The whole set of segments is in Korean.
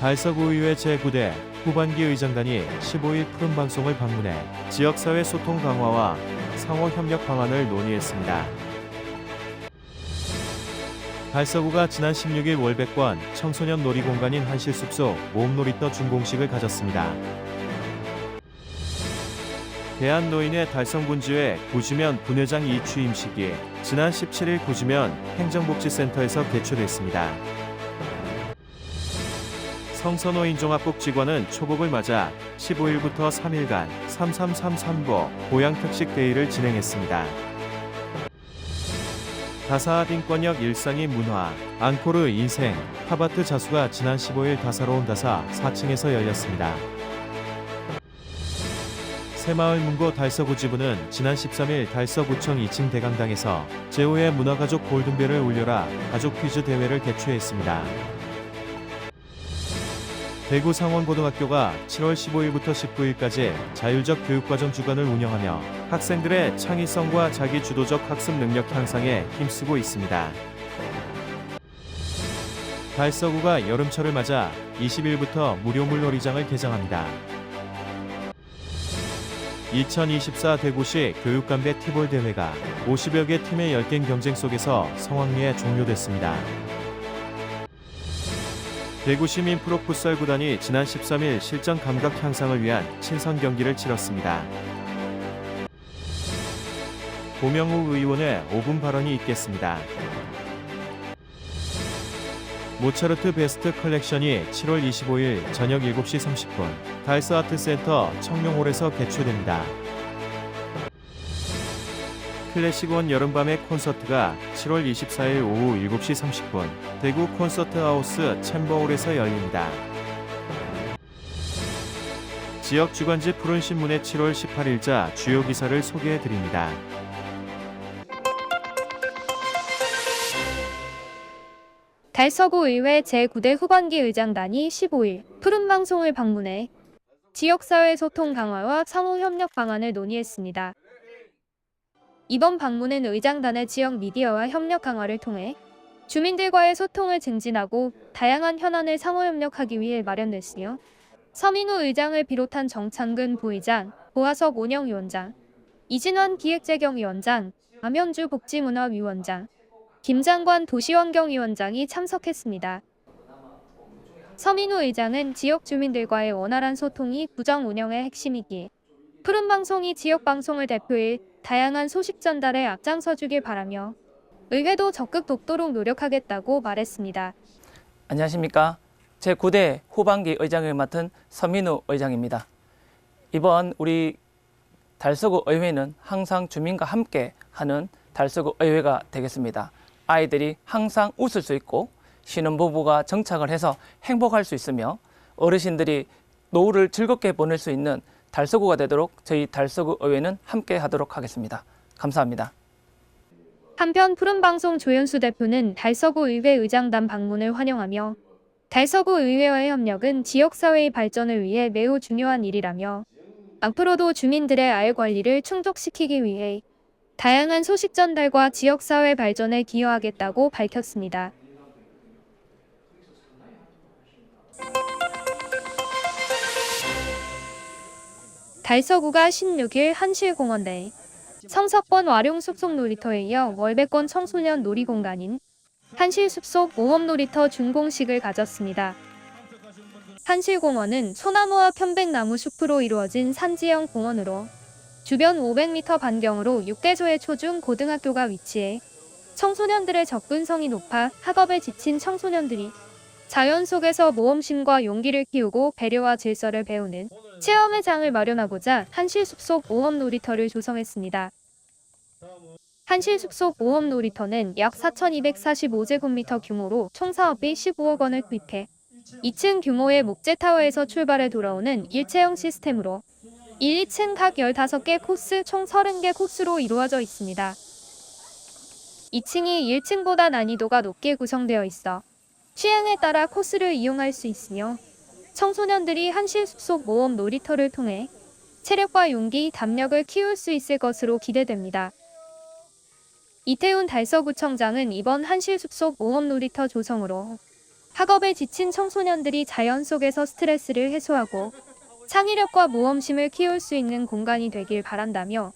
달서구의회 제9대 후반기 의장단이 15일 푸른방송을 방문해 지역사회 소통 강화와 상호협력 방안을 논의했습니다. 달서구가 지난 16일 월백관 청소년 놀이공간인 한실숲속 모험놀이터 준공식을 가졌습니다. 대한노인의 달성군주회 구주면 분회장 이취임식이 지난 17일 구주면 행정복지센터에서 개최됐습니다. 성서노인종합복지관은 초복을 맞아 15일부터 3일간 3333보 보양특식데이를 진행했습니다. 다사 인권역 일상이 문화, 앙코르 인생, 팝아트 자수가 지난 15일 다사로운 다사 4층에서 열렸습니다. 새마을 문고 달서구 지부는 지난 13일 달서구청 2층 대강당에서 제5회 문화가족 골든벨을 울려라 가족 퀴즈 대회를 개최했습니다. 대구 상원고등학교가 7월 15일부터 19일까지 자율적 교육과정 주간을 운영하며 학생들의 창의성과 자기주도적 학습 능력 향상에 힘쓰고 있습니다. 달서구가 여름철을 맞아 20일부터 무료 물놀이장을 개장합니다. 2024 대구시 교육감배 티볼 대회가 50여 개 팀의 열띤 경쟁 속에서 성황리에 종료됐습니다. 대구시민 프로풋살 구단이 지난 13일 실전 감각 향상을 위한 친선 경기를 치렀습니다. 고명욱 의원의 5분 발언이 있겠습니다. 모차르트 베스트 컬렉션이 7월 25일 저녁 7시 30분 달서아트센터 청룡홀에서 개최됩니다. 클래식원 여름밤의 콘서트가 7월 24일 오후 7시 30분 대구 콘서트하우스 챔버홀에서 열립니다. 지역 주간지 푸른신문의 7월 18일자 주요 기사를 소개해드립니다. 달서구의회 제9대 후반기 의장단이 15일 푸른방송을 방문해 지역사회 소통 강화와 상호협력 방안을 논의했습니다. 이번 방문은 의장단의 지역 미디어와 협력 강화를 통해 주민들과의 소통을 증진하고 다양한 현안을 상호협력하기 위해 마련됐으며 서민우 의장을 비롯한 정창근 부의장, 보하석 운영위원장, 이진환 기획재경위원장, 남현주 복지문화위원장, 김장관 도시환경위원장이 참석했습니다. 서민우 의장은 지역 주민들과의 원활한 소통이 구정 운영의 핵심이기에 푸른방송이 지역방송을 대표해 다양한 소식 전달에 앞장서주길 바라며 의회도 적극 돕도록 노력하겠다고 말했습니다. 안녕하십니까. 제9대 후반기 의장을 맡은 서민우 의장입니다. 이번 우리 달서구 의회는 항상 주민과 함께 하는 달서구 의회가 되겠습니다. 아이들이 항상 웃을 수 있고 신혼부부가 정착을 해서 행복할 수 있으며 어르신들이 노후를 즐겁게 보낼 수 있는 달서구가 되도록 저희 달서구 의회는 함께 하도록 하겠습니다. 감사합니다. 한편 푸른방송 조현수 대표는 달서구 의회 의장단 방문을 환영하며 달서구 의회와의 협력은 지역사회의 발전을 위해 매우 중요한 일이라며 앞으로도 주민들의 알 권리를 충족시키기 위해 다양한 소식 전달과 지역사회 발전에 기여하겠다고 밝혔습니다. 달서구가 16일 한실공원 내 성석권 와룡숲속 놀이터에 이어 월백권 청소년 놀이공간인 한실숲속 모험놀이터 준공식을 가졌습니다. 한실공원은 소나무와 편백나무 숲으로 이루어진 산지형 공원으로 주변 500m 반경으로 6개소의 초중 고등학교가 위치해 청소년들의 접근성이 높아 학업에 지친 청소년들이 자연 속에서 모험심과 용기를 키우고 배려와 질서를 배우는 체험의 장을 마련하고자 한실숲속 모험놀이터를 조성했습니다. 한실숲속 모험놀이터는 약 4,245제곱미터 규모로 총 사업비 15억 원을 투입해 2층 규모의 목재타워에서 출발해 돌아오는 일체형 시스템으로 1, 2층 각 15개 코스 총 30개 코스로 이루어져 있습니다. 2층이 1층보다 난이도가 높게 구성되어 있어 취향에 따라 코스를 이용할 수 있으며 청소년들이 한실숲속 모험 놀이터를 통해 체력과 용기, 담력을 키울 수 있을 것으로 기대됩니다. 이태훈 달서구청장은 이번 한실숲속 모험 놀이터 조성으로 학업에 지친 청소년들이 자연 속에서 스트레스를 해소하고 창의력과 모험심을 키울 수 있는 공간이 되길 바란다며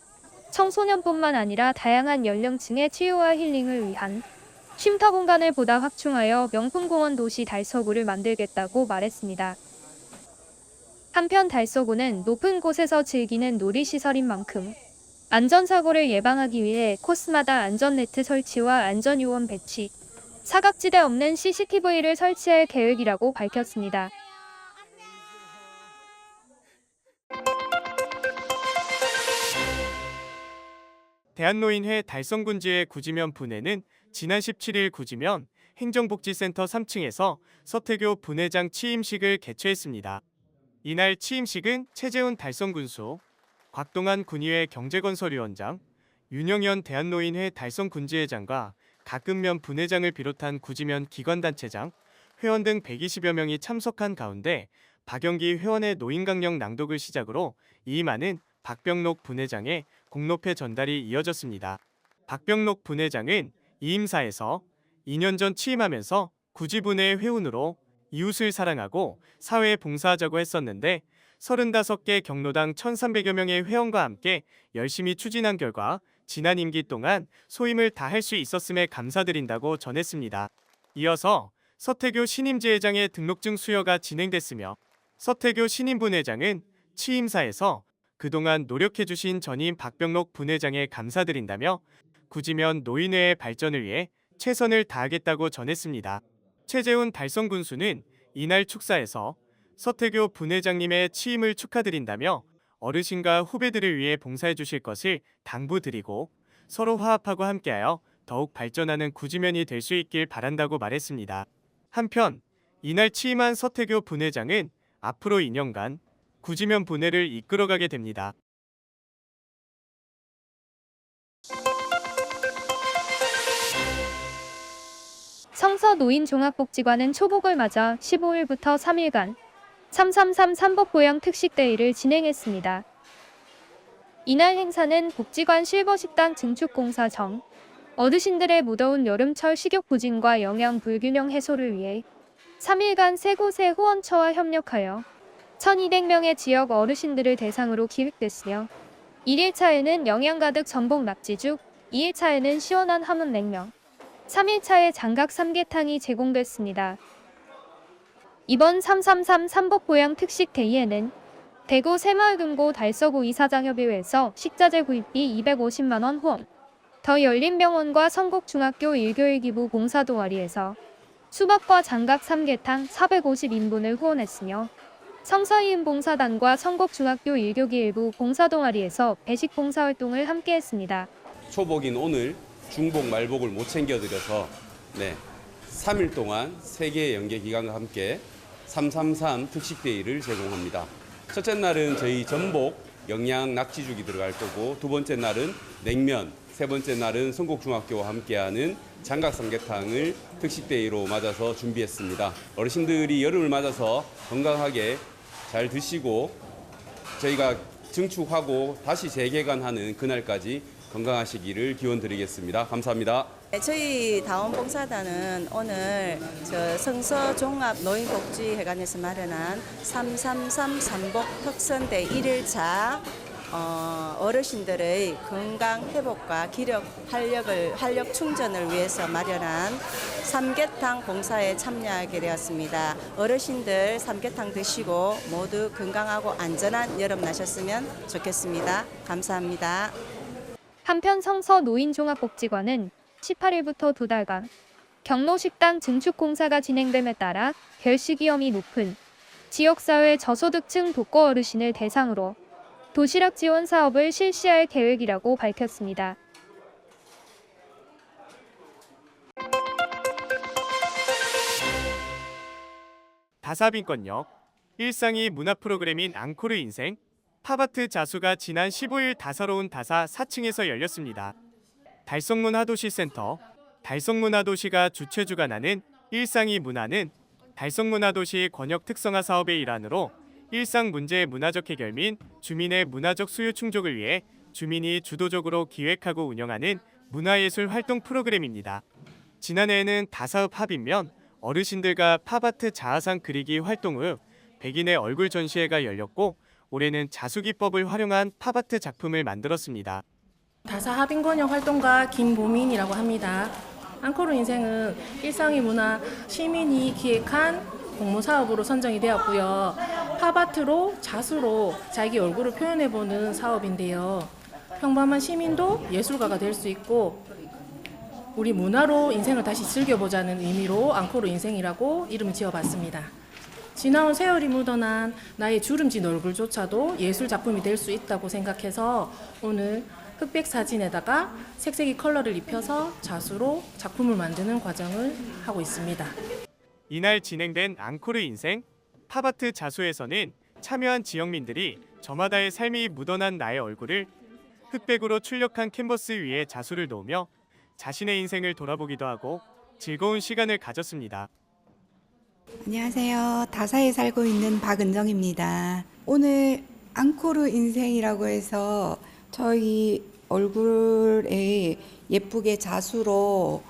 청소년뿐만 아니라 다양한 연령층의 치유와 힐링을 위한 쉼터 공간을 보다 확충하여 명품공원 도시 달서구를 만들겠다고 말했습니다. 한편 달서구는 높은 곳에서 즐기는 놀이시설인 만큼 안전사고를 예방하기 위해 코스마다 안전네트 설치와 안전요원 배치, 사각지대 없는 CCTV를 설치할 계획이라고 밝혔습니다. 대한노인회 달성군지의 구지면 분회는 지난 17일 구지면 행정복지센터 3층에서 서태교 분회장 취임식을 개최했습니다. 이날 취임식은 최재훈 달성군수, 곽동환 군의회 경제건설위원장, 윤영현 대한노인회 달성군지회장과 가끔면 분회장을 비롯한 구지면 기관단체장, 회원 등 120여 명이 참석한 가운데 박영기 회원의 노인강령 낭독을 시작으로 이임하는 박병록 분회장의 공로패 전달이 이어졌습니다. 박병록 분회장은 이임사에서 2년 전 취임하면서 구지분회의 회원으로 이웃을 사랑하고 사회에 봉사하자고 했었는데 35개 경로당 1,300여 명의 회원과 함께 열심히 추진한 결과 지난 임기 동안 소임을 다할 수 있었음에 감사드린다고 전했습니다. 이어서 서태교 신임지회장의 등록증 수여가 진행됐으며 서태교 신임 분회장은 취임사에서 그동안 노력해주신 전임 박병록 분회장에 감사드린다며 구지면 노인회의 발전을 위해 최선을 다하겠다고 전했습니다. 최재훈 달성군수는 이날 축사에서 서태교 분회장님의 취임을 축하드린다며 어르신과 후배들을 위해 봉사해 주실 것을 당부드리고 서로 화합하고 함께하여 더욱 발전하는 구지면이 될 수 있길 바란다고 말했습니다. 한편 이날 취임한 서태교 분회장은 앞으로 2년간 구지면 분회를 이끌어가게 됩니다. 성서노인종합복지관은 초복을 맞아 15일부터 3일간 333 삼복보양 특식데이를 진행했습니다. 이날 행사는 복지관 실버식당 증축공사 정, 어르신들의 무더운 여름철 식욕 부진과 영양 불균형 해소를 위해 3일간 3곳의 후원처와 협력하여 1,200명의 지역 어르신들을 대상으로 기획됐으며 1일차에는 영양 가득 전복 낙지죽, 2일차에는 시원한 함흥 냉면, 3일차에 장각 삼계탕이 제공됐습니다. 이번 333 삼복보양 특식데이에는 대구 새마을금고 달서구 이사장협의회에서 식자재 구입비 250만원 후원, 더 열린병원과 성곡중학교 일교일기부 봉사동아리에서 수박과 장각 삼계탕 450인분을 후원했으며 성서이음봉사단과 성곡중학교 일교기 일부 봉사동아리에서 배식 봉사활동을 함께했습니다. 초복인 오늘 중복 말복을 못 챙겨드려서 3일 동안 3개의 연계기관과 함께 333 특식데이를 제공합니다. 첫째 날은 저희 전복 영양 낙지죽이 들어갈 거고 두 번째 날은 냉면, 세 번째 날은 성곡중학교와 함께하는 장각삼계탕을 특식데이로 맞아서 준비했습니다. 어르신들이 여름을 맞아서 건강하게 잘 드시고 저희가 증축하고 다시 재개관하는 그날까지 건강하시기를 기원드리겠습니다. 감사합니다. 저희 다원봉사단은 오늘 성서종합노인복지회관에서 마련한 333 삼복 특선대 1일차 어르신들의 건강 회복과 활력 충전을 위해서 마련한 삼계탕 봉사에 참여하게 되었습니다. 어르신들 삼계탕 드시고 모두 건강하고 안전한 여름 나셨으면 좋겠습니다. 감사합니다. 한편 성서노인종합복지관은 18일부터 2달간 경로식당 증축공사가 진행됨에 따라 결식 위험이 높은 지역사회 저소득층 독거 어르신을 대상으로 도시락 지원 사업을 실시할 계획이라고 밝혔습니다. 다사빈권역 일상이 문화 프로그램인 앙코르 인생 팝아트 자수가 지난 15일 다사로운 다사 4층에서 열렸습니다. 달성문화도시센터 달성문화도시가 주최 주관하는 일상이 문화는 달성문화도시 권역 특성화 사업의 일환으로 일상 문제의 문화적 해결 및 주민의 문화적 수요 충족을 위해 주민이 주도적으로 기획하고 운영하는 문화예술 활동 프로그램입니다. 지난해에는 다사읍 합인면 어르신들과 팝아트 자화상 그리기 활동 후 백인의 얼굴 전시회가 열렸고 올해는 자수기법을 활용한 팝아트 작품을 만들었습니다. 다사 합인권역 활동가 김보민이라고 합니다. 앙코르 인생은 일상의 문화 시민이 기획한 공모 사업으로 선정이 되었고요. 팝아트로 자수로 자기 얼굴을 표현해보는 사업인데요. 평범한 시민도 예술가가 될 수 있고 우리 문화로 인생을 다시 즐겨보자는 의미로 앙코르 인생이라고 이름을 지어봤습니다. 지나온 세월이 묻어난 나의 주름진 얼굴조차도 예술 작품이 될 수 있다고 생각해서 오늘 흑백 사진에다가 색색의 컬러를 입혀서 자수로 작품을 만드는 과정을 하고 있습니다. 이날 진행된 앙코르 인생 팝아트 자수에서는 참여한 지역민들이 저마다의 삶이 묻어난 나의 얼굴을 흑백으로 출력한 캔버스 위에 자수를 놓으며 자신의 인생을 돌아보기도 하고 즐거운 시간을 가졌습니다. 안녕하세요. 다사에 살고 있는 박은정입니다. 오늘 앙코르 인생이라고 해서 저희 얼굴에 예쁘게 자수로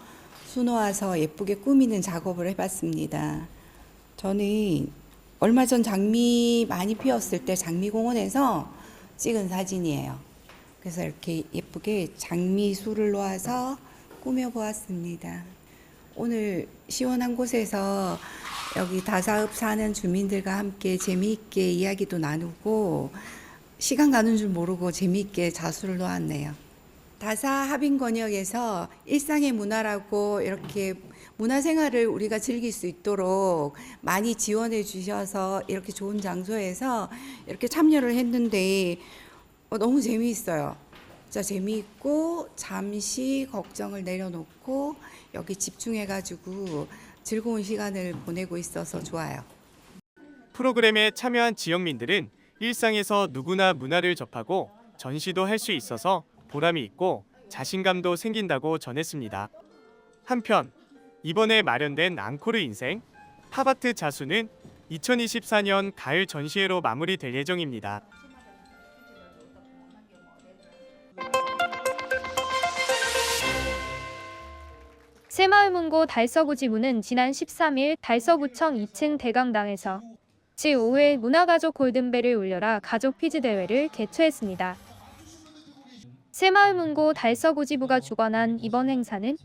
수놓아서 예쁘게 꾸미는 작업을 해봤습니다. 저는 얼마 전 장미 많이 피었을 때 장미공원에서 찍은 사진이에요. 그래서 이렇게 예쁘게 장미술을 놓아서 꾸며보았습니다. 오늘 시원한 곳에서 여기 다사읍 사는 주민들과 함께 재미있게 이야기도 나누고 시간 가는 줄 모르고 재미있게 자수를 놓았네요. 다사 합인권역에서 일상의 문화라고 이렇게 문화생활을 우리가 즐길 수 있도록 많이 지원해 주셔서 이렇게 좋은 장소에서 이렇게 참여를 했는데 너무 재미있어요. 진짜 재미있고 잠시 걱정을 내려놓고 여기 집중해가지고 즐거운 시간을 보내고 있어서 좋아요. 프로그램에 참여한 지역민들은 일상에서 누구나 문화를 접하고 전시도 할 수 있어서 보람이 있고 자신감도 생긴다고 전했습니다. 한편 이번에 마련된 앙코르 인생 팝아트 자수는 2024년 가을 전시회로 마무리될 예정입니다. 새마을문고 달서구 지부는 지난 13일 달서구청 2층 대강당에서 제5회 문화가족 골든벨을 울려라 가족 퀴즈 대회를 개최했습니다. 새마을문고 달서구 지부가 주관한 이번 행사는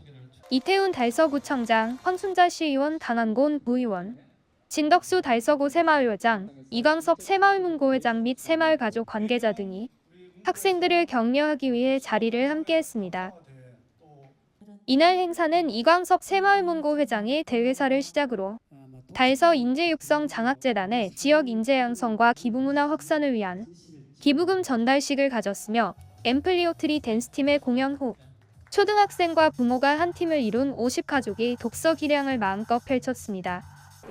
이태훈 달서구청장, 황순자 시의원, 강한곤 부의원, 진덕수 달서구 새마을회장, 이광석 새마을문고 회장 및 새마을가족 관계자 등이 학생들을 격려하기 위해 자리를 함께했습니다. 이날 행사는 이광석 새마을문고 회장의 대회사를 시작으로 달서 인재육성 장학재단의 지역 인재 양성과 기부문화 확산을 위한 기부금 전달식을 가졌으며 앰플리오트리 댄스팀의 공연 후 초등학생과 부모가 한 팀을 이룬 50가족이 독서 기량을 마음껏 펼쳤습니다.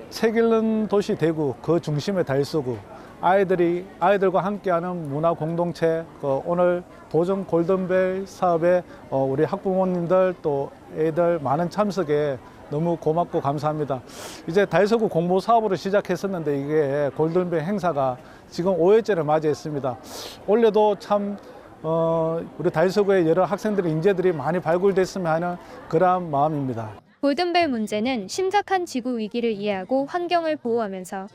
책 읽는 도시 대구 그 중심의 달서구 아이들과 함께하는 문화 공동체 오늘 도전 골든벨 사업에 우리 학부모님들 또 애들 많은 참석에 너무 고맙고 감사합니다. 이제 달서구 공모 사업으로 시작했었는데 이게 골든벨 행사가 지금 5회째를 맞이했습니다. 올해도 참 우리 달서구의 여러 학생들의 인재들이 많이 발굴됐으면 하는 그러한 마음입니다. 골든벨 문제는 심각한 지구 위기를 이해하고 환경을 보호하면서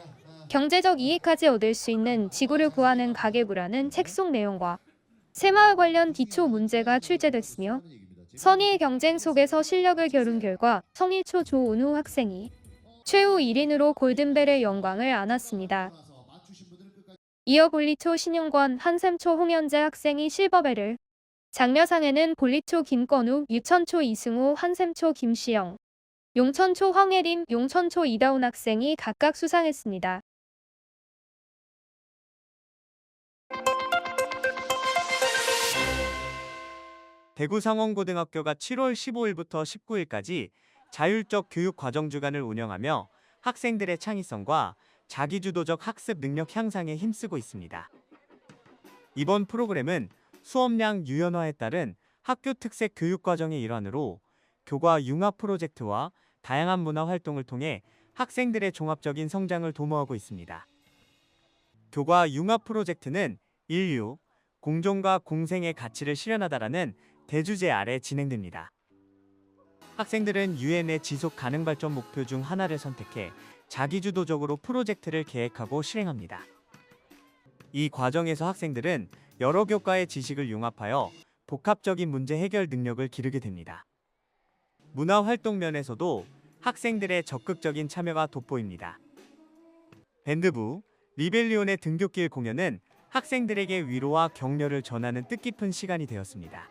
경제적 이익까지 얻을 수 있는 지구를 구하는 가계부라는 책 속 내용과 새마을 관련 기초 문제가 출제됐으며 선의의 경쟁 속에서 실력을 겨룬 결과 성일초 조은우 학생이 최후 1인으로 골든벨의 영광을 안았습니다. 이어 볼리초 신용권, 한샘초 홍현재 학생이 실버벨을, 장려상에는 볼리초 김건우, 유천초 이승우, 한샘초 김시영, 용천초 황혜림, 용천초 이다운 학생이 각각 수상했습니다. 대구 상원고등학교가 7월 15일부터 19일까지 자율적 교육 과정 주간을 운영하며 학생들의 창의성과 자기주도적 학습 능력 향상에 힘쓰고 있습니다. 이번 프로그램은 수업량 유연화에 따른 학교 특색 교육 과정의 일환으로 교과 융합 프로젝트와 다양한 문화 활동을 통해 학생들의 종합적인 성장을 도모하고 있습니다. 교과 융합 프로젝트는 인류, 공존과 공생의 가치를 실현하다라는 대주제 아래 진행됩니다. 학생들은 유엔의 지속 가능 발전 목표 중 하나를 선택해 자기주도적으로 프로젝트를 계획하고 실행합니다. 이 과정에서 학생들은 여러 교과의 지식을 융합하여 복합적인 문제 해결 능력을 기르게 됩니다. 문화활동 면에서도 학생들의 적극적인 참여가 돋보입니다. 밴드부, 리벨리온의 등굣길 공연은 학생들에게 위로와 격려를 전하는 뜻깊은 시간이 되었습니다.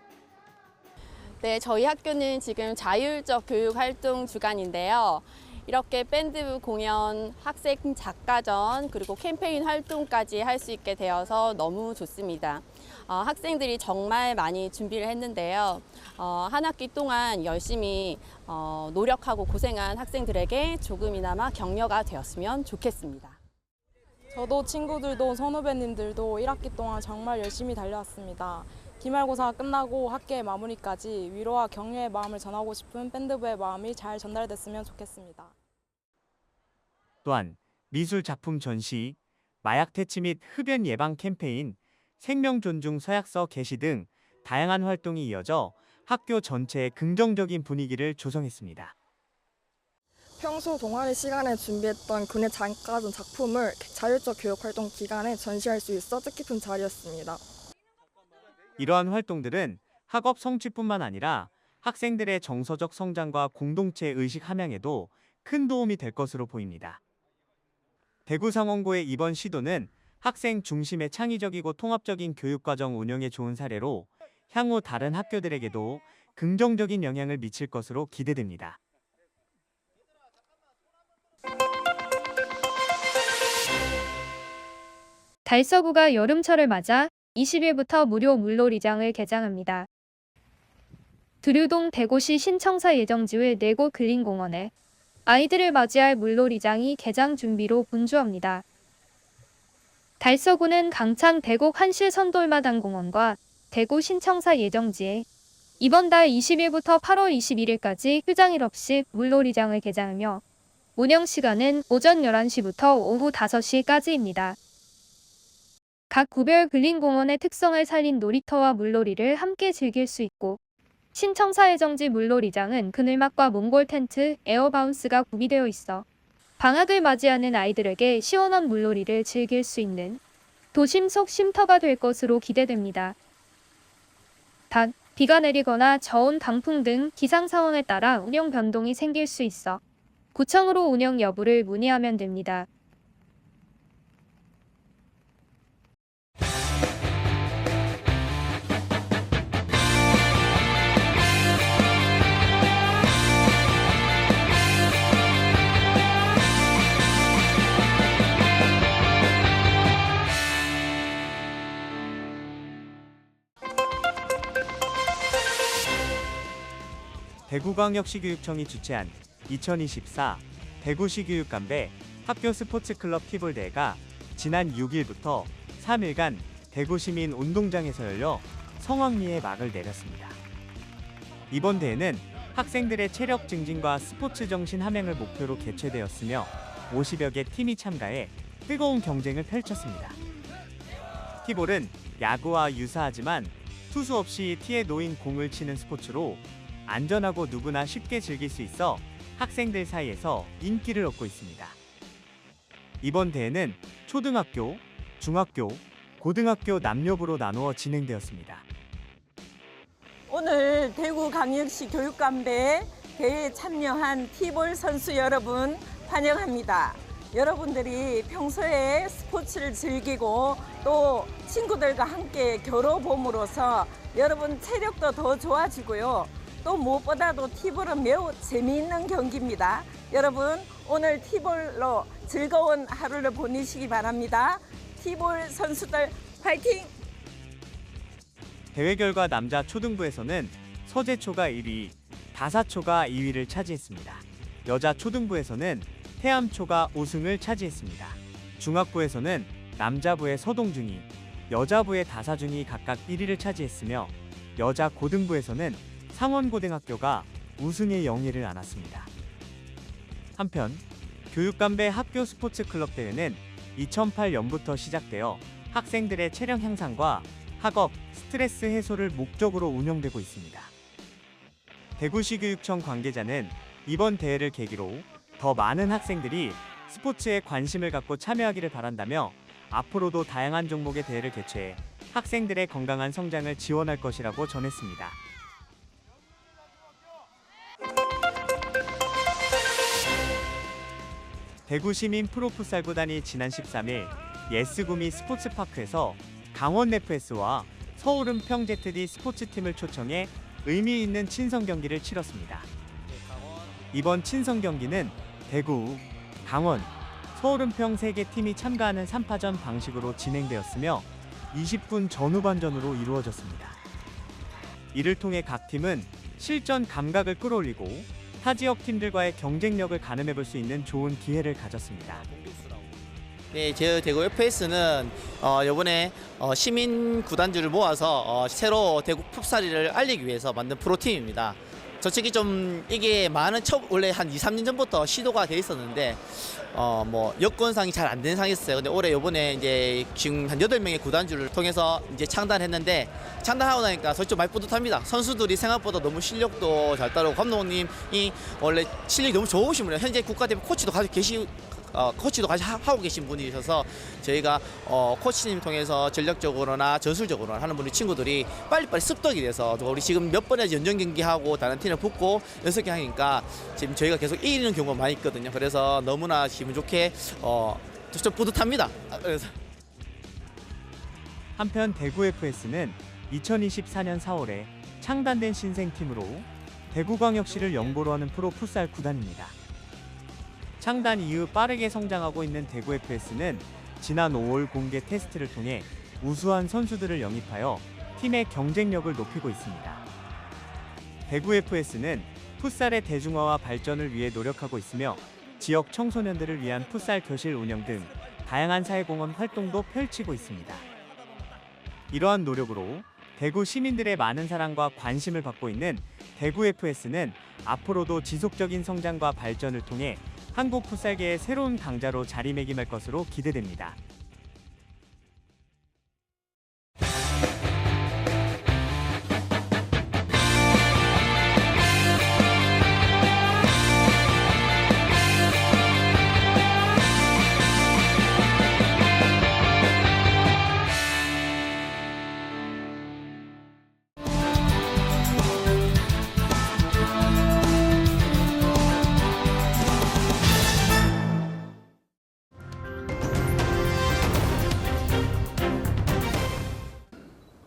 네, 저희 학교는 지금 자율적 교육 활동 주간인데요. 이렇게 밴드 공연, 학생 작가전, 그리고 캠페인 활동까지 할 수 있게 되어서 너무 좋습니다. 학생들이 정말 많이 준비를 했는데요. 한 학기 동안 열심히 노력하고 고생한 학생들에게 조금이나마 격려가 되었으면 좋겠습니다. 저도 친구들도 선후배님들도 1학기 동안 정말 열심히 달려왔습니다. 기말고사가 끝나고 학기의 마무리까지 위로와 격려의 마음을 전하고 싶은 밴드부의 마음이 잘 전달됐으면 좋겠습니다. 또한 미술 작품 전시, 마약 퇴치 및 흡연 예방 캠페인, 생명 존중 서약서 게시 등 다양한 활동이 이어져 학교 전체에 긍정적인 분위기를 조성했습니다. 평소 동아리 시간에 준비했던 교내 장가전 작품을 자율적 교육활동 기간에 전시할 수 있어 뜻깊은 자리였습니다. 이러한 활동들은 학업 성취뿐만 아니라 학생들의 정서적 성장과 공동체 의식 함양에도 큰 도움이 될 것으로 보입니다. 대구상원고의 이번 시도는 학생 중심의 창의적이고 통합적인 교육과정 운영에 좋은 사례로 향후 다른 학교들에게도 긍정적인 영향을 미칠 것으로 기대됩니다. 달서구가 여름철을 맞아 20일부터 무료 물놀이장을 개장합니다. 두류동 대구시 신청사 예정지의 4곳 근린공원에 아이들을 맞이할 물놀이장이 개장 준비로 분주합니다. 달서구는 강창 대곡 한실 선돌마당공원과 대구 신청사 예정지에 이번 달 20일부터 8월 21일까지 휴장일 없이 물놀이장을 개장하며 운영 시간은 오전 11시부터 오후 5시까지입니다. 각 구별 근린공원의 특성을 살린 놀이터와 물놀이를 함께 즐길 수 있고 신청사 예정지 물놀이장은 그늘막과 몽골 텐트, 에어바운스가 구비되어 있어 방학을 맞이하는 아이들에게 시원한 물놀이를 즐길 수 있는 도심 속 쉼터가 될 것으로 기대됩니다. 단, 비가 내리거나 저온 강풍 등 기상 상황에 따라 운영 변동이 생길 수 있어 구청으로 운영 여부를 문의하면 됩니다. 대구광역시교육청이 주최한 2024 대구시 교육감배 학교 스포츠클럽 티볼 대회가 지난 6일부터 3일간 대구시민 운동장에서 열려 성황리에 막을 내렸습니다. 이번 대회는 학생들의 체력 증진과 스포츠 정신 함양을 목표로 개최되었으며 50여 개 팀이 참가해 뜨거운 경쟁을 펼쳤습니다. 티볼은 야구와 유사하지만 투수 없이 티에 놓인 공을 치는 스포츠로 안전하고 누구나 쉽게 즐길 수 있어 학생들 사이에서 인기를 얻고 있습니다. 이번 대회는 초등학교, 중학교, 고등학교 남녀부로 나누어 진행되었습니다. 오늘 대구광역시 교육감배 대회에 참여한 티볼 선수 여러분 환영합니다. 여러분들이 평소에 스포츠를 즐기고 또 친구들과 함께 겨뤄봄으로써 여러분 체력도 더 좋아지고요. 또 무엇보다도 티볼은 매우 재미있는 경기입니다. 여러분 오늘 티볼로 즐거운 하루를 보내시기 바랍니다. 티볼 선수들 파이팅! 대회 결과 남자 초등부에서는 서재초가 1위, 다사초가 2위를 차지했습니다. 여자 초등부에서는 태암초가 우승을 차지했습니다. 중학부에서는 남자부의 서동중이, 여자부의 다사중이 각각 1위를 차지했으며 여자 고등부에서는 상원고등학교가 우승의 영예를 안았습니다. 한편 교육감배 학교 스포츠클럽 대회는 2008년부터 시작되어 학생들의 체력 향상과 학업, 스트레스 해소를 목적으로 운영되고 있습니다. 대구시교육청 관계자는 이번 대회를 계기로 더 많은 학생들이 스포츠에 관심을 갖고 참여하기를 바란다며 앞으로도 다양한 종목의 대회를 개최해 학생들의 건강한 성장을 지원할 것이라고 전했습니다. 대구시민 프로풋살구단이 지난 13일 예스구미 스포츠파크에서 강원 FS와 서울 은평 ZD 스포츠팀을 초청해 의미 있는 친선 경기를 치렀습니다. 이번 친선 경기는 대구, 강원, 서울 은평 3개 팀이 참가하는 3파전 방식으로 진행되었으며 20분 전후반전으로 이루어졌습니다. 이를 통해 각 팀은 실전 감각을 끌어올리고 타 지역 팀들과의 경쟁력을 가늠해볼 수 있는 좋은 기회를 가졌습니다. 네, 저 대구 FS는 이번에 시민 구단주를 모아서 새로 대구 풋살이를 알리기 위해서 만든 프로팀입니다. 솔직히 좀 이게 원래 한 2, 3년 전부터 시도가 돼 있었는데 뭐 여건상이 잘 안 된 상이었어요. 근데 올해 이번에 이제 지금 한 8명의 구단주를 통해서 이제 창단했는데 창단하고 나니까 솔직히 좀 많이 뿌듯합니다. 선수들이 생각보다 너무 실력도 잘 따르고 감독님이 원래 실력이 너무 좋으신 분이에요. 현재 국가대표 코치도 같이 하고 계신 분이셔서 저희가 코치님 통해서 전략적으로나 전술적으로나 하는 분이 친구들이 빨리빨리 습득이 돼서 우리 지금 몇 번에 연전 경기하고 다른 팀을 붙고 연습 하니까 지금 저희가 계속 이기는 경우가 많이 있거든요. 그래서 너무나 기분 좋게 좀 뿌듯합니다. 그래서 한편 대구 FS는 2024년 4월에 창단된 신생팀으로 대구광역시를 영보로 하는 프로 풋살 구단입니다. 창단 이후 빠르게 성장하고 있는 대구 FS는 지난 5월 공개 테스트를 통해 우수한 선수들을 영입하여 팀의 경쟁력을 높이고 있습니다. 대구 FS는 풋살의 대중화와 발전을 위해 노력하고 있으며 지역 청소년들을 위한 풋살 교실 운영 등 다양한 사회공헌 활동도 펼치고 있습니다. 이러한 노력으로 대구 시민들의 많은 사랑과 관심을 받고 있는 대구 FS는 앞으로도 지속적인 성장과 발전을 통해 한국 풋살계의 새로운 강자로 자리매김할 것으로 기대됩니다.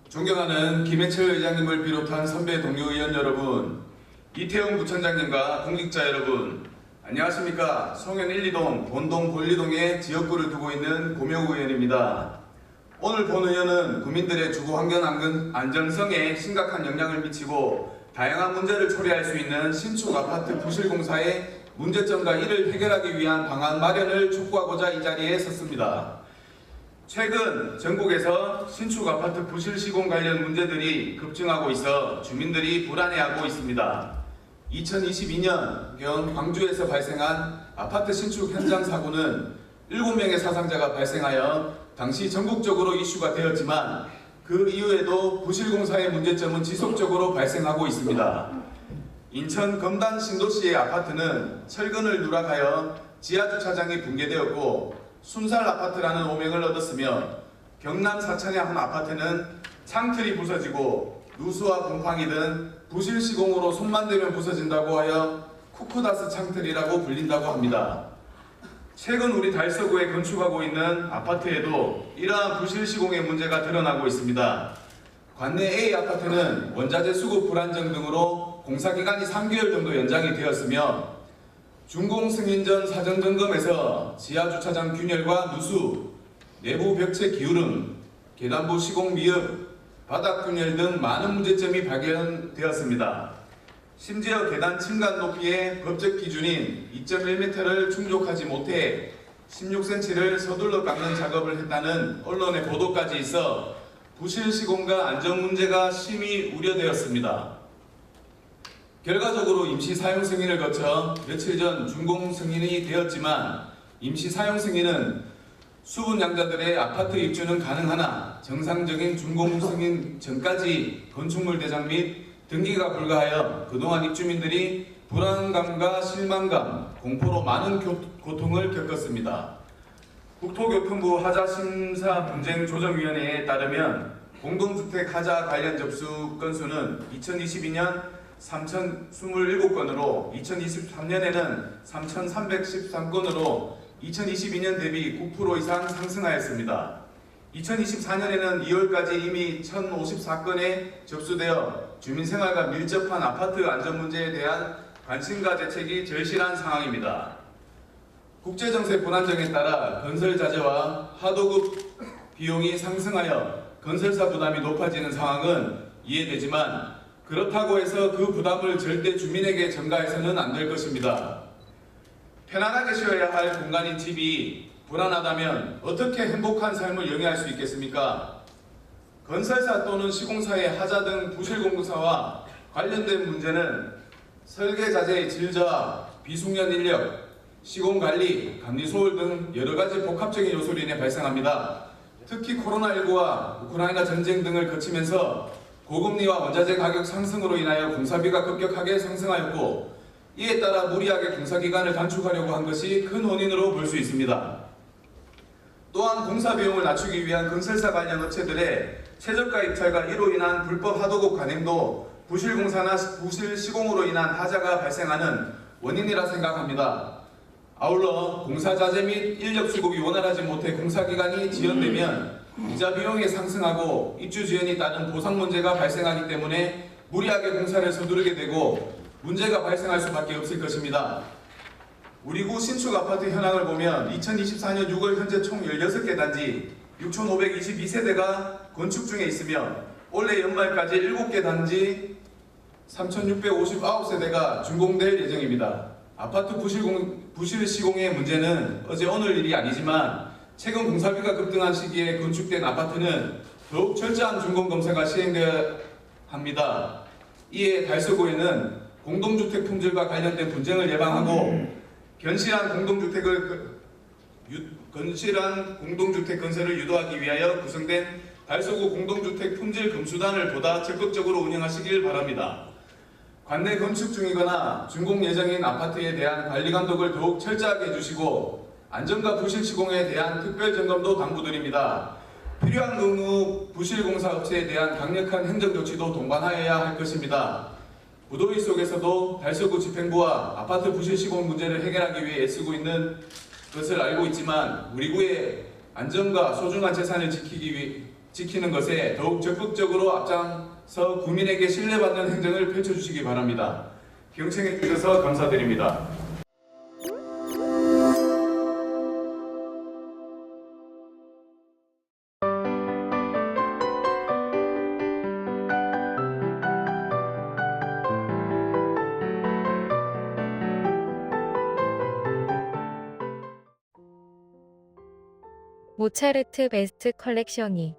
존경하는 김해철 의장님을 비롯한 선배 동료 의원 여러분, 이태용 부천장님과 공직자 여러분, 안녕하십니까. 송현 1, 2동, 본동, 본리동에 지역구를 두고 있는 고명우 의원입니다. 오늘 본 의원은 국민들의 주거 환경 안정성에 심각한 영향을 미치고 다양한 문제를 초래할 수 있는 신축 아파트 부실공사의 문제점과 이를 해결하기 위한 방안 마련을 촉구하고자 이 자리에 섰습니다. 최근 전국에서 신축 아파트 부실 시공 관련 문제들이 급증하고 있어 주민들이 불안해하고 있습니다. 2022년경 광주에서 발생한 아파트 신축 현장 사고는 7명의 사상자가 발생하여 당시 전국적으로 이슈가 되었지만 그 이후에도 부실공사의 문제점은 지속적으로 발생하고 있습니다. 인천 검단 신도시의 아파트는 철근을 누락하여 지하주차장이 붕괴되었고 순살 아파트라는 오명을 얻었으며 경남 사천의 한 아파트는 창틀이 부서지고 누수와 곰팡이 등 부실 시공으로 손만 대면 부서진다고 하여 쿠쿠다스 창틀이라고 불린다고 합니다. 최근 우리 달서구에 건축하고 있는 아파트에도 이러한 부실 시공의 문제가 드러나고 있습니다. 관내 A 아파트는 원자재 수급 불안정 등으로 공사기간이 3개월 정도 연장이 되었으며 준공 승인 전 사전 점검에서 지하주차장 균열과 누수, 내부 벽체 기울음, 계단부 시공 미흡, 바닥 균열 등 많은 문제점이 발견되었습니다. 심지어 계단 층간 높이의 법적 기준인 2.1m를 충족하지 못해 16cm를 서둘러 깎는 작업을 했다는 언론의 보도까지 있어 부실 시공과 안전 문제가 심히 우려되었습니다. 결과적으로 임시 사용 승인을 거쳐 며칠 전 준공 승인이 되었지만 임시 사용 승인은 수분 양자들의 아파트 입주는 가능하나 정상적인 준공 승인 전까지 건축물 대장 및 등기가 불가하여 그동안 입주민들이 불안감과 실망감, 공포로 많은 고통을 겪었습니다. 국토교통부 하자심사분쟁조정위원회에 따르면 공동주택 하자 관련 접수 건수는 2022년 3,027건으로 2023년에는 3,313건으로 2022년 대비 9% 이상 상승하였습니다. 2024년에는 2월까지 이미 1,054건에 접수되어 주민생활과 밀접한 아파트 안전 문제에 대한 관심과 대책이 절실한 상황입니다. 국제정세 불안정에 따라 건설 자재와 하도급 비용이 상승하여 건설사 부담이 높아지는 상황은 이해되지만 그렇다고 해서 그 부담을 절대 주민에게 전가해서는 안 될 것입니다. 편안하게 쉬어야 할 공간인 집이 불안하다면 어떻게 행복한 삶을 영위할 수 있겠습니까? 건설사 또는 시공사의 하자 등 부실공사와 관련된 문제는 설계자재의 질저하, 비숙련 인력, 시공관리, 감리소홀 등 여러가지 복합적인 요소로 인해 발생합니다. 특히 코로나19와 우크라이나 전쟁 등을 거치면서 고금리와 원자재 가격 상승으로 인하여 공사비가 급격하게 상승하였고 이에 따라 무리하게 공사기간을 단축하려고 한 것이 큰 원인으로 볼 수 있습니다. 또한 공사 비용을 낮추기 위한 건설사 관련 업체들의 최저가 입찰과 이로 인한 불법 하도급 관행도 부실공사나 부실 시공으로 인한 하자가 발생하는 원인이라 생각합니다. 아울러 공사 자재 및 인력 수급이 원활하지 못해 공사기간이 지연되면 이자 비용이 상승하고 입주 지연이 따른 보상 문제가 발생하기 때문에 무리하게 공사를 서두르게 되고 문제가 발생할 수밖에 없을 것입니다. 우리 구 신축 아파트 현황을 보면 2024년 6월 현재 총 16개 단지 6,522세대가 건축 중에 있으며 올해 연말까지 7개 단지 3,659세대가 준공될 예정입니다. 아파트 부실 시공의 문제는 어제 오늘 일이 아니지만 최근 공사비가 급등한 시기에 건축된 아파트는 더욱 철저한 준공 검사가 시행되어야 합니다. 이에 달서구에는 공동주택 품질과 관련된 분쟁을 예방하고 건실한 공동주택 건설을 유도하기 위하여 구성된 달서구 공동주택 품질 검수단을 보다 적극적으로 운영하시길 바랍니다. 관내 건축 중이거나 준공 예정인 아파트에 대한 관리 감독을 더욱 철저하게 해주시고 안전과 부실 시공에 대한 특별 점검도 당부드립니다. 필요한 경우 부실 공사 업체에 대한 강력한 행정 조치도 동반하여야 할 것입니다. 무더위 속에서도 달서구 집행부와 아파트 부실 시공 문제를 해결하기 위해 애쓰고 있는 것을 알고 있지만 우리 구의 안전과 소중한 재산을 지키는 것에 더욱 적극적으로 앞장서 국민에게 신뢰받는 행정을 펼쳐주시기 바랍니다. 경청해 주셔서 감사드립니다. 모차르트 베스트 컬렉션이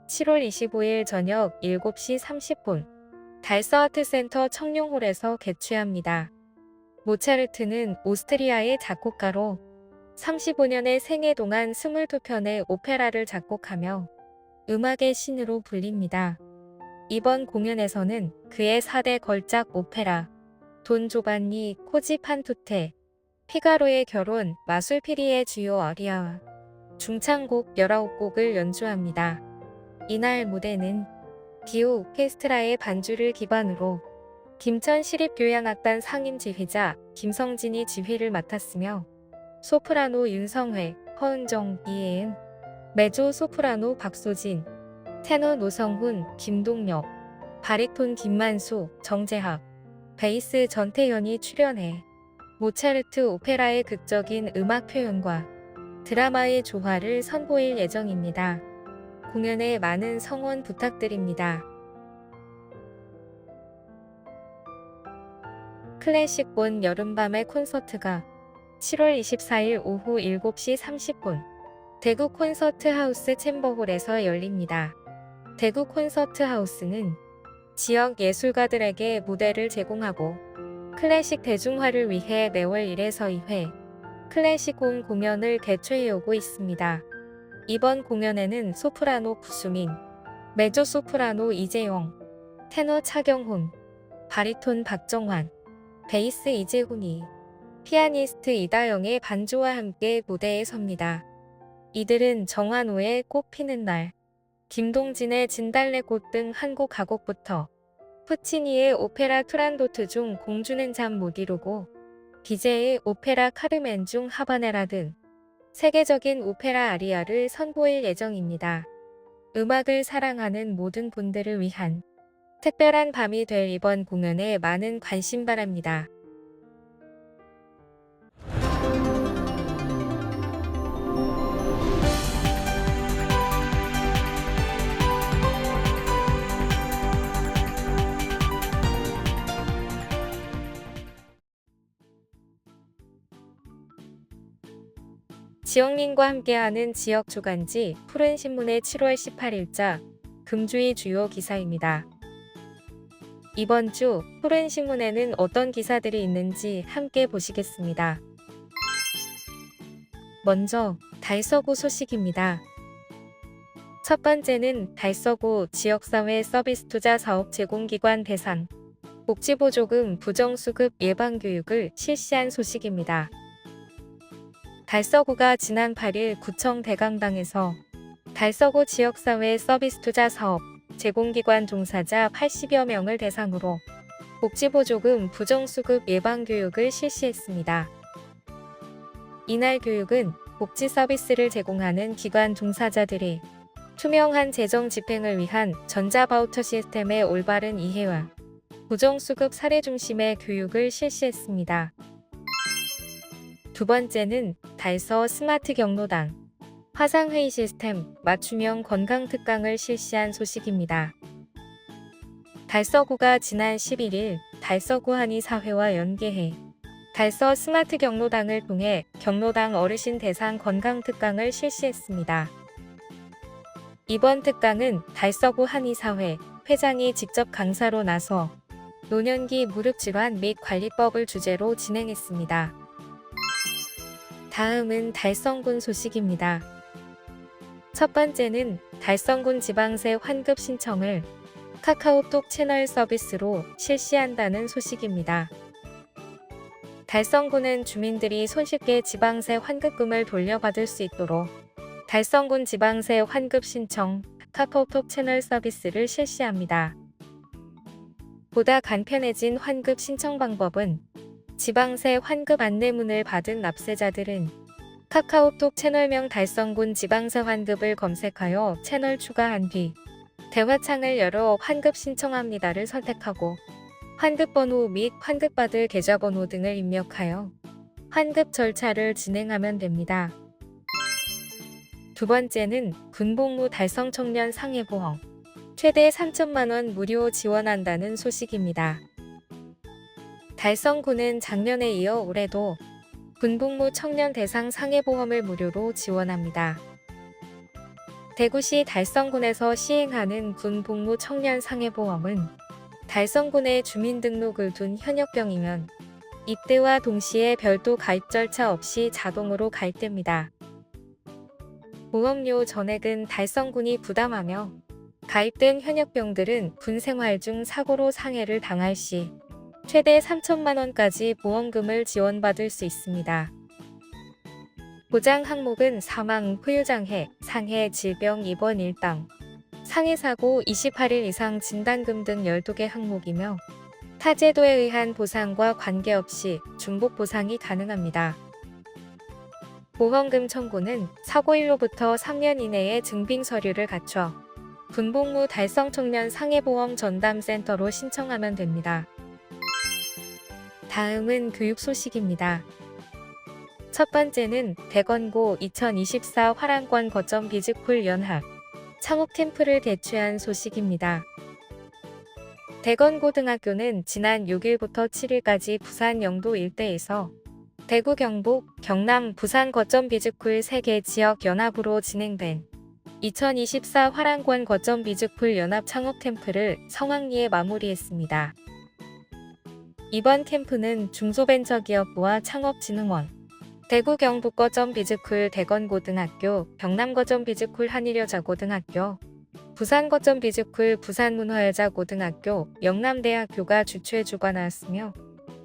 7월 25일 저녁 7시 30분 달서아트센터 청룡홀에서 개최합니다. 모차르트는 오스트리아의 작곡가로 35년의 생애 동안 22편의 오페라를 작곡하며 음악의 신으로 불립니다. 이번 공연에서는 그의 4대 걸작 오페라 돈 조반니, 코지 판투테, 피가로의 결혼, 마술피리의 주요 아리아와 중창곡 19곡을 연주합니다. 이날 무대는 기호 오케스트라의 반주를 기반으로 김천시립교향악단 상임지휘자 김성진이 지휘를 맡았으며 소프라노 윤성회, 허은정, 이혜은, 메조 소프라노 박소진, 테너 노성훈, 김동엽, 바리톤 김만수, 정재학, 베이스 전태현이 출연해 모차르트 오페라의 극적인 음악 표현과 드라마의 조화를 선보일 예정입니다. 공연에 많은 성원 부탁드립니다. 클래식본 여름밤의 콘서트가 7월 24일 오후 7시 30분 대구 콘서트하우스 챔버홀에서 열립니다. 대구 콘서트하우스는 지역 예술가들에게 무대를 제공하고 클래식 대중화를 위해 매월 1에서 2회 클래식홈 공연을 개최해오고 있습니다. 이번 공연에는 소프라노 구수민, 메조소프라노 이재영, 테너 차경훈, 바리톤 박정환, 베이스 이재훈이, 피아니스트 이다영의 반주와 함께 무대에 섭니다. 이들은 정환호의 꽃피는 날, 김동진의 진달래꽃 등 한 곡 가곡부터 푸치니의 오페라 투란도트 중 공주는 잠 못 이루고 비제의 오페라 카르멘 중 하바네라 등 세계적인 오페라 아리아를 선보일 예정입니다. 음악을 사랑하는 모든 분들을 위한 특별한 밤이 될 이번 공연에 많은 관심 바랍니다. 지영님과 함께하는 지역 주간지 푸른신문의 7월 18일자 금주의 주요 기사입니다. 이번 주 푸른신문에는 어떤 기사들이 있는지 함께 보시겠습니다. 먼저 달서구 소식입니다. 첫 번째는 달서구 지역사회 서비스 투자 사업 제공기관 대상 복지보조금 부정수급 예방교육을 실시한 소식입니다. 달서구가 지난 8일 구청 대강당에서 달서구 지역사회 서비스 투자 사업 제공기관 종사자 80여 명을 대상으로 복지보조금 부정수급 예방교육을 실시했습니다. 이날 교육은 복지 서비스를 제공하는 기관 종사자들이 투명한 재정 집행을 위한 전자바우처 시스템의 올바른 이해와 부정수급 사례 중심의 교육을 실시했습니다. 두 번째는 달서 스마트 경로당 화상회의 시스템 맞춤형 건강특강을 실시한 소식입니다. 달서구가 지난 11일 달서구 한의사회와 연계해 달서 스마트 경로당을 통해 경로당 어르신 대상 건강특강을 실시했습니다. 이번 특강은 달서구 한의사회 회장이 직접 강사로 나서 노년기 무릎질환 및 관리법을 주제로 진행했습니다. 다음은 달성군 소식입니다. 첫 번째는 달성군 지방세 환급 신청을 카카오톡 채널 서비스로 실시한다는 소식입니다. 달성군은 주민들이 손쉽게 지방세 환급금을 돌려받을 수 있도록 달성군 지방세 환급 신청 카카오톡 채널 서비스를 실시합니다. 보다 간편해진 환급 신청 방법은 지방세 환급 안내문을 받은 납세자들은 카카오톡 채널명 달성군 지방세 환급을 검색하여 채널 추가한 뒤 대화창을 열어 환급 신청합니다를 선택하고 환급번호 및 환급받을 계좌번호 등을 입력하여 환급 절차를 진행하면 됩니다. 두 번째는 군복무 달성 청년 상해보험 최대 3천만 원 무료 지원한다는 소식입니다. 달성군은 작년에 이어 올해도 군복무 청년 대상 상해보험을 무료로 지원합니다. 대구시 달성군에서 시행하는 군복무 청년 상해보험은 달성군에 주민등록을 둔 현역병이면 입대와 동시에 별도 가입 절차 없이 자동으로 가입됩니다. 보험료 전액은 달성군이 부담하며 가입된 현역병들은 군 생활 중 사고로 상해를 당할 시 최대 3천만 원까지 보험금을 지원받을 수 있습니다. 보장 항목은 사망, 후유장애, 상해, 질병, 입원 일당, 상해사고 28일 이상 진단금 등 12개 항목이며 타 제도에 의한 보상과 관계없이 중복 보상이 가능합니다. 보험금 청구는 사고일로부터 3년 이내에 증빙 서류를 갖춰 군복무 달성 청년 상해보험 전담센터로 신청하면 됩니다. 다음은 교육 소식입니다. 첫 번째는 대건고 2024 화랑권 거점 비즈쿨 연합 창업 캠프를 개최한 소식입니다. 대건고등학교는 지난 6일부터 7일까지 부산 영도 일대에서 대구, 경북, 경남, 부산 거점 비즈쿨 3개 지역 연합으로 진행된 2024 화랑권 거점 비즈쿨 연합 창업 캠프를 성황리에 마무리했습니다. 이번 캠프는 중소벤처기업부와 창업진흥원, 대구 경북 거점 비즈쿨 대건고등학교, 경남 거점 비즈쿨 한일여자고등학교, 부산거점 비즈쿨 부산문화여자고등학교, 영남대학교가 주최 주관하였으며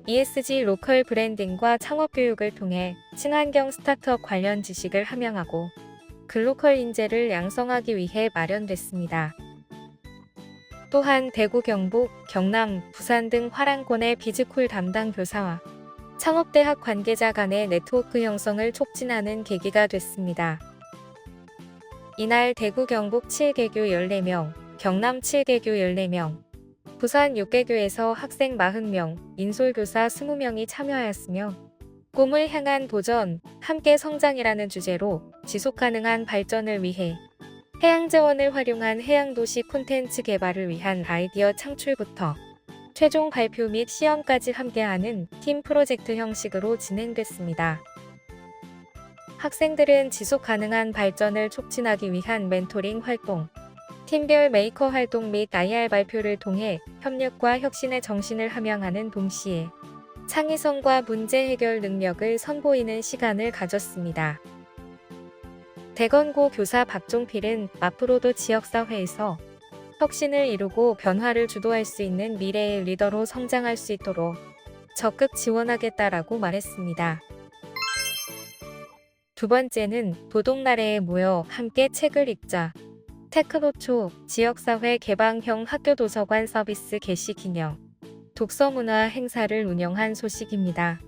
ESG 로컬 브랜딩과 창업교육을 통해 친환경 스타트업 관련 지식을 함양하고 글로컬 인재를 양성하기 위해 마련됐습니다. 또한 대구, 경북, 경남, 부산 등 화랑권의 비즈쿨 담당 교사와 창업대학 관계자 간의 네트워크 형성을 촉진하는 계기가 됐습니다. 이날 대구, 경북 7개교 14명, 경남 7개교 14명, 부산 6개교에서 학생 40명, 인솔교사 20명이 참여하였으며 꿈을 향한 도전, 함께 성장이라는 주제로 지속가능한 발전을 위해 해양자원을 활용한 해양도시 콘텐츠 개발을 위한 아이디어 창출부터 최종 발표 및 시험까지 함께하는 팀 프로젝트 형식으로 진행됐습니다. 학생들은 지속가능한 발전을 촉진하기 위한 멘토링 활동, 팀별 메이커 활동 및 IR 발표를 통해 협력과 혁신의 정신을 함양하는 동시에 창의성과 문제 해결 능력을 선보이는 시간을 가졌습니다. 대건고 교사 박종필은 앞으로도 지역사회에서 혁신을 이루고 변화를 주도할 수 있는 미래의 리더로 성장할 수 있도록 적극 지원하겠다라고 말했습니다. 두 번째는 도동나래에 모여 함께 책을 읽자. 테크노초 지역사회 개방형 학교도서관 서비스 개시 기념 독서문화 행사를 운영한 소식입니다.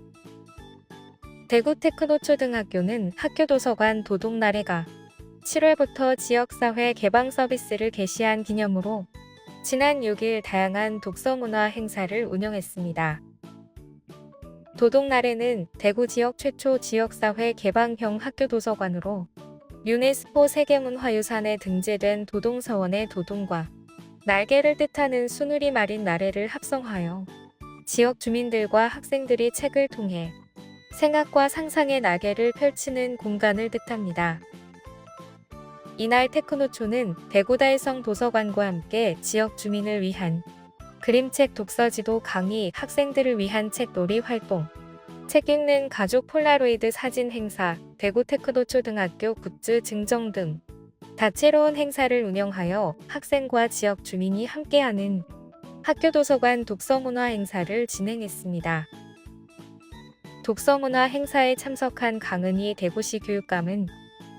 대구 테크노초등학교는 학교도서관 도동나래가 7월부터 지역사회 개방 서비스를 개시한 기념으로 지난 6일 다양한 독서문화 행사를 운영했습니다. 도동나래는 대구 지역 최초 지역사회 개방형 학교도서관으로 유네스코 세계문화유산에 등재된 도동서원의 도동과 날개를 뜻하는 수누리 말인 나래를 합성하여 지역 주민들과 학생들이 책을 통해 생각과 상상의 날개를 펼치는 공간을 뜻합니다. 이날 테크노초는 대구달성 도서관과 함께 지역 주민을 위한 그림책 독서지도 강의, 학생들을 위한 책놀이 활동, 책 읽는 가족 폴라로이드 사진 행사, 대구 테크노초등학교 굿즈 증정 등 다채로운 행사를 운영하여 학생과 지역 주민이 함께하는 학교도서관 독서문화 행사를 진행했습니다. 독서문화 행사에 참석한 강은희 대구시 교육감은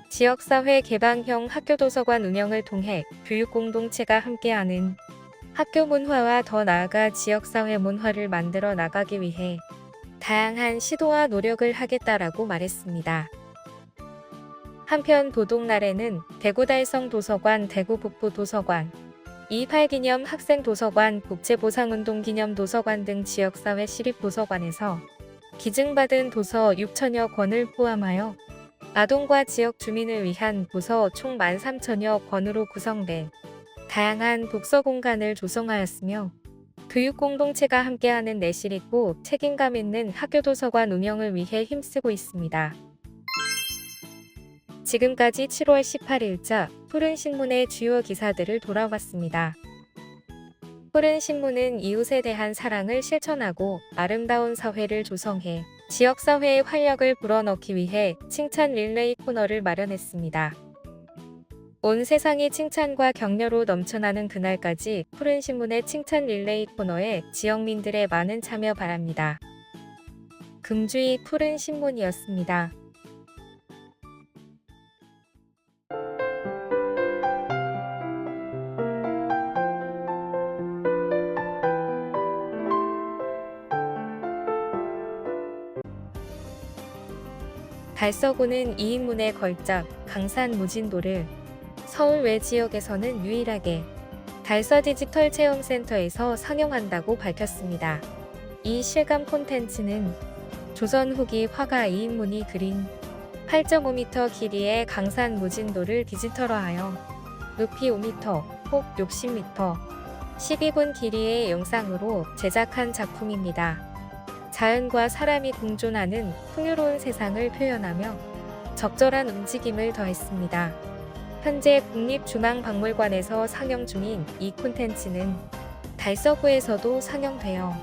지역사회 개방형 학교도서관 운영을 통해 교육공동체가 함께하는 학교 문화와 더 나아가 지역사회 문화를 만들어 나가기 위해 다양한 시도와 노력을 하겠다라고 말했습니다. 한편 도동나래는 대구달성 도서관, 대구북부 도서관, 28기념 학생도서관, 국제보상운동 기념 도서관 등 지역사회 시립도서관에서 기증받은 도서 6천여 권을 포함하여 아동과 지역 주민을 위한 도서 총 13,000여 권으로 구성된 다양한 독서 공간을 조성하였으며 교육공동체가 함께하는 내실 있고 책임감 있는 학교도서관 운영을 위해 힘쓰고 있습니다. 지금까지 7월 18일자 푸른신문의 주요 기사들을 돌아봤습니다. 푸른신문은 이웃에 대한 사랑을 실천하고 아름다운 사회를 조성해 지역사회의 활력을 불어넣기 위해 칭찬 릴레이 코너를 마련했습니다. 온 세상이 칭찬과 격려로 넘쳐나는 그날까지 푸른신문의 칭찬 릴레이 코너에 지역민들의 많은 참여 바랍니다. 금주의 푸른신문이었습니다. 달서구는 2인문의 걸작 강산 무진도를 서울 외 지역에서는 유일하게 달서 디지털 체험센터에서 상영한다고 밝혔습니다. 이 실감 콘텐츠는 조선 후기 화가 2인문이 그린 8.5m 길이의 강산 무진도를 디지털화하여 높이 5m, 폭 60m, 12분 길이의 영상으로 제작한 작품입니다. 자연과 사람이 공존하는 풍요로운 세상을 표현하며 적절한 움직임을 더했습니다. 현재 국립중앙박물관에서 상영 중인 이 콘텐츠는 달서구에서도 상영되어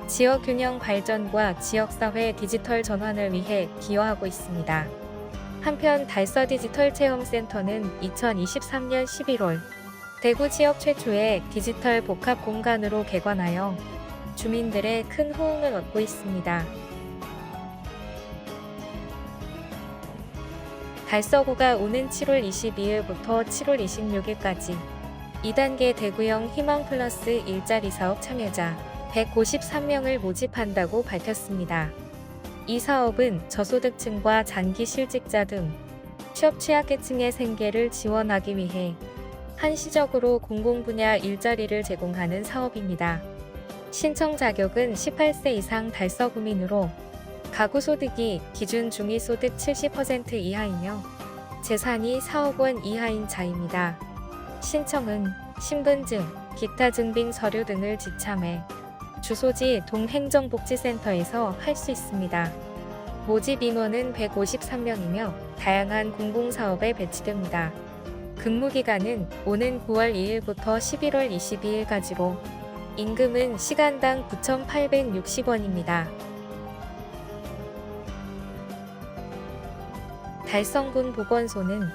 지역 균형 발전과 지역사회 디지털 전환을 위해 기여하고 있습니다. 한편 달서 디지털 체험센터는 2023년 11월 대구 지역 최초의 디지털 복합 공간으로 개관하여 주민들의 큰 호응을 얻고 있습니다. 달서구가 오는 7월 22일부터 7월 26일까지 2단계 대구형 희망 플러스 일자리 사업 참여자 153명을 모집한다고 밝혔습니다. 이 사업은 저소득층과 장기 실직자 등 취업 취약계층의 생계를 지원하기 위해 한시적으로 공공분야 일자리를 제공하는 사업입니다. 신청 자격은 18세 이상 달서구민으로 가구 소득이 기준 중위소득 70% 이하이며 재산이 4억 원 이하인 자입니다. 신청은 신분증, 기타 증빙 서류 등을 지참해 주소지 동행정복지센터에서 할 수 있습니다. 모집 인원은 153명이며 다양한 공공사업에 배치됩니다. 근무기간은 오는 9월 2일부터 11월 22일까지로 임금은 시간당 9,860원입니다. 달성군 보건소는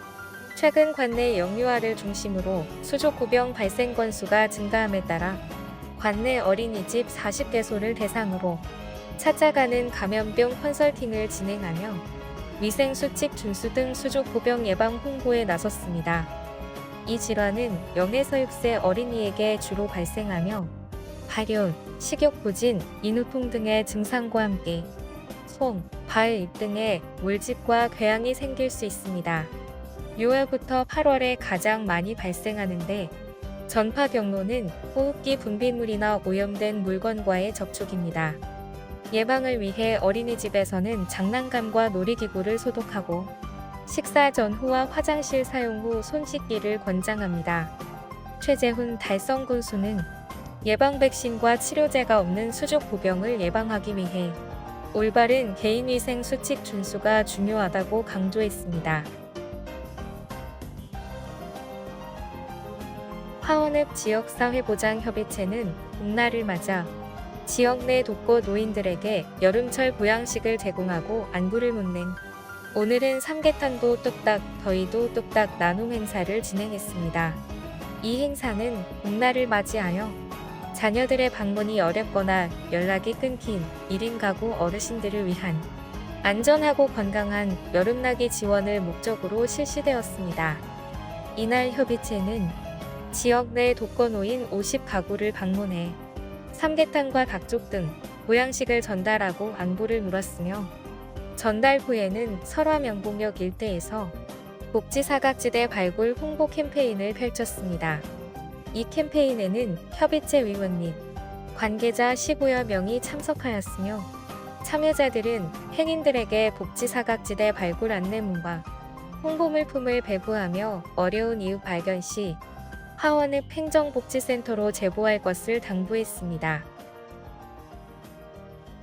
최근 관내 영유아를 중심으로 수족구병 발생 건수가 증가함에 따라 관내 어린이집 40개소를 대상으로 찾아가는 감염병 컨설팅을 진행하며 위생수칙 준수 등 수족구병 예방 홍보에 나섰습니다. 이 질환은 0에서 6세 어린이에게 주로 발생하며 발열, 식욕부진, 인후통 등의 증상과 함께 손, 발, 입 등의 물집과 궤양이 생길 수 있습니다. 6월부터 8월에 가장 많이 발생하는데 전파 경로는 호흡기 분비물이나 오염된 물건과의 접촉입니다. 예방을 위해 어린이집에서는 장난감과 놀이기구를 소독하고 식사 전후와 화장실 사용 후 손 씻기를 권장합니다. 최재훈 달성군수는 예방 백신과 치료제가 없는 수족구병을 예방하기 위해 올바른 개인위생 수칙 준수가 중요하다고 강조했습니다. 화원읍 지역사회보장협의체는 봄날을 맞아 지역 내 독거 노인들에게 여름철 보양식을 제공하고 안부를 묻는 오늘은 삼계탕도 뚝딱, 더위도 뚝딱 나눔 행사를 진행했습니다. 이 행사는 봄날을 맞이하여 자녀들의 방문이 어렵거나 연락이 끊긴 1인 가구 어르신들을 위한 안전하고 건강한 여름나기 지원을 목적으로 실시되었습니다. 이날 협의체는 지역 내 독거노인 50가구를 방문해 삼계탕과 닭쪽 등 보양식을 전달하고 안부를 물었으며 전달 후에는 설화명봉역 일대에서 복지사각지대 발굴 홍보 캠페인을 펼쳤습니다. 이 캠페인에는 협의체 위원 및 관계자 15여 명이 참석하였으며 참여자들은 행인들에게 복지사각지대 발굴 안내문과 홍보물품을 배부하며 어려운 이웃 발견 시 화원읍 행정복지센터로 제보할 것을 당부했습니다.